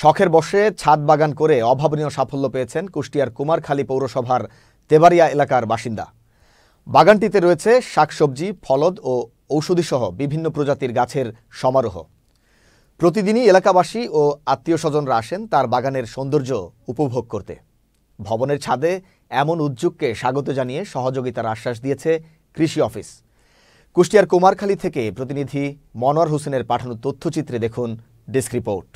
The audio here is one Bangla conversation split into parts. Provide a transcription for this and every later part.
শখের বশে ছাদ বাগান করে অভাবনীয় সাফল্য পেয়েছেন কুষ্টিয়ার কুমারখালী পৌরসভার তেবাড়িয়া এলাকার বাসিন্দা। বাগানটিতে রয়েছে শাকসবজি, ফলদ ও ঔষধিসহ বিভিন্ন প্রজাতির গাছের সমারোহ। প্রতিদিনই এলাকাবাসী ও আত্মীয়স্বজনরা আসেন তার বাগানের সৌন্দর্য উপভোগ করতে। ভবনের ছাদে এমন উদ্যোগকে স্বাগত জানিয়ে সহযোগিতার আশ্বাস দিয়েছে কৃষি অফিস। কুষ্টিয়ার কুমারখালী থেকে প্রতিনিধি মনোয়ার হোসেনের পাঠানো তথ্যচিত্রে দেখুন ডেস্ক রিপোর্ট।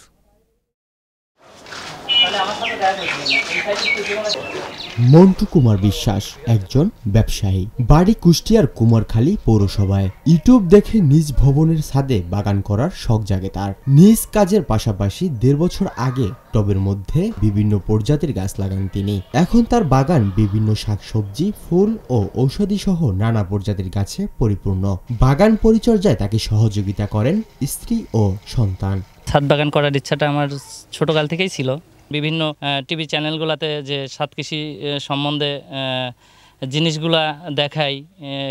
মন্টু কুমার বিশ্বাস একজন ব্যবসায়ী, বাড়ি কুষ্টিয়ার কুমারখালী পৌরসভায়। ইউটিউব দেখে নিজ ভবনের ছাদে বাগান করার শখ জাগে তার। নিজ কাজের পাশাপাশি 1.5 বছর আগে টবের মধ্যে বিভিন্ন প্রজাতির গাছ লাগান তিনি। এখন তার বাগান বিভিন্ন শাকসবজি, ফুল ও ঔষধি সহ নানা প্রজাতির গাছে পরিপূর্ণ। বাগান পরিচর্যায় তাকে সহযোগিতা করেন স্ত্রী ও সন্তান। ছাদ বাগান করার ইচ্ছাটা আমার ছোটকাল থেকেই ছিল। বিভিন্ন টিভি চ্যানেলগুলোতে যে ছাদ কৃষি সম্বন্ধে জিনিসগুলা দেখায়,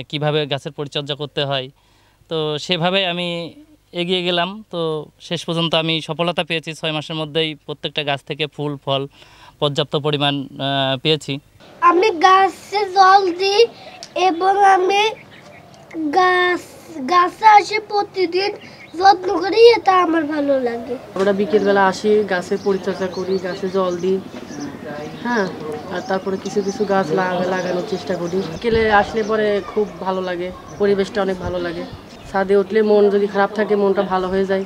কিভাবে গাছের পরিচর্যা করতে হয়, তো সেভাবে আমি এগিয়ে গেলাম। তো শেষ পর্যন্ত আমি সফলতা পেয়েছি। 6 মাসের মধ্যেই প্রত্যেকটা গাছ থেকে ফুল ফল পর্যাপ্ত পরিমাণ পেয়েছি। আমি গাছে জল দিই এবং আমি গাছে আসি প্রতিদিন, যত্ন করি, এটা আমার ভালো লাগে। আমরা বিকেলবেলা আসি, গাছের পরিচর্যা করি, গাছে জল দিই, হ্যাঁ, আর তারপরে কিছু কিছু গাছ লাগানোর চেষ্টা করি। বিকেলে আসলে পরে খুব ভালো লাগে, পরিবেশটা অনেক ভালো লাগে। ছাদে উঠলে মন যদি খারাপ থাকে, মনটা ভালো হয়ে যায়।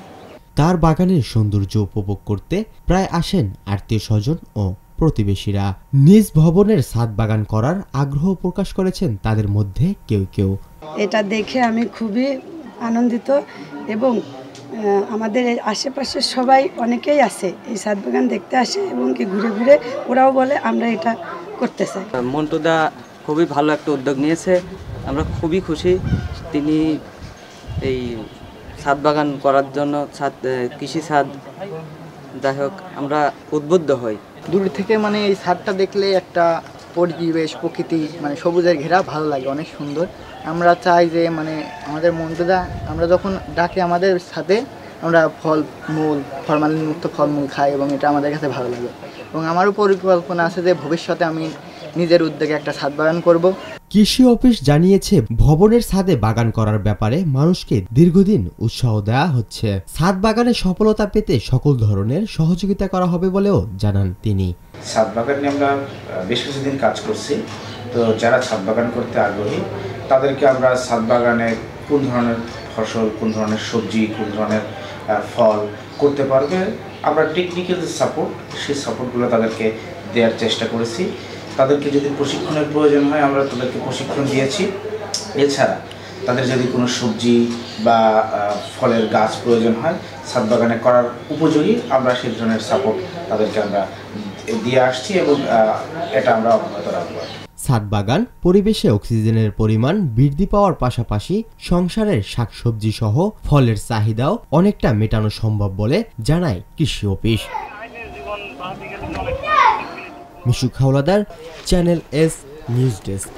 তার বাগানের সৌন্দর্য উপভোগ করতে প্রায় আসেন আত্মীয় স্বজন ও প্রতিবেশীরা। নিজ ভবনের ছাদ বাগান করার আগ্রহ প্রকাশ করেছেন তাদের মধ্যে কেউ কেউ। এটা দেখে আমি খুবই আনন্দিত এবং আমাদের আশেপাশে সবাই অনেকেই আছে এই ছাদ বাগান দেখতে আসে এবং কি ঘুরে ঘুরে ওরাও বলে আমরা এটা করতে চাই। মন্টুদা খুবই ভালো একটা উদ্যোগ নিয়েছে, আমরা খুবই খুশি। তিনি এই ছাদ বাগান করার জন্য কৃষি ছাদ, যাই হোক আমরা উদ্বুদ্ধ হই। দূর থেকে মানে এই ছাদটা দেখলে একটা পরিবেশ, প্রকৃতি, মানে সবুজের ঘেরা ভালো লাগে, অনেক সুন্দর। আমরা চাই যে মানে আমাদের মন্টুদা আমরা যখন ডাকে আমাদের সাথে, আমরা ফরমালিন মুক্ত ফলমূল খাই এবং এটা আমাদের কাছে ভালো লাগে। এবং আমারও পরিকল্পনা আছে যে ভবিষ্যতে আমি নিজের উদ্যোগে একটা ছাদ বাগান করব। কৃষি অফিস জানিয়েছে ভবনের ছাদে বাগান করার ব্যাপারে মানুষকে দীর্ঘদিন উৎসাহ দেওয়া হচ্ছে। ছাদ বাগানে সফলতা পেতে সকল ধরনের সহযোগিতা করা হবে বলেও জানান তিনি। ছাদ বাগানে আমরা বেশ কিছুদিন কাজ করছি, তো যারা ছাদ বাগান করতে আগ্রহী তাদেরকে আমরা ছাদ বাগানে কোন ধরনের ফসল, কোন ধরনের সবজি, কোন ধরনের ফল করতে পারবে, আমরা টেকনিক্যাল যে সাপোর্ট, সেই সাপোর্টগুলো তাদেরকে দেওয়ার চেষ্টা করেছি। তাদেরকে যদি প্রশিক্ষণের প্রয়োজন হয় আমরা তাদেরকে প্রশিক্ষণ দিয়েছি। এছাড়া তাদের যদি কোনো সবজি বা ফলের গাছ প্রয়োজন হয় ছাদ বাগানে করার উপযোগী, আমরা সেই ধরনের সাপোর্ট তাদেরকে আমরা দিয়ে আসছি এবং এটা আমরা অব্যাহত রাখবো। ছাদ বাগান পরিবেশে অক্সিজেনের পরিমাণ বৃদ্ধি পাওয়ার পাশাপাশি সংসারের শাকসবজি সহ ফলের চাহিদাও অনেকটা মেটানো সম্ভব বলে জানায় কৃষি office. Mishuk Howlader, channel S news desk.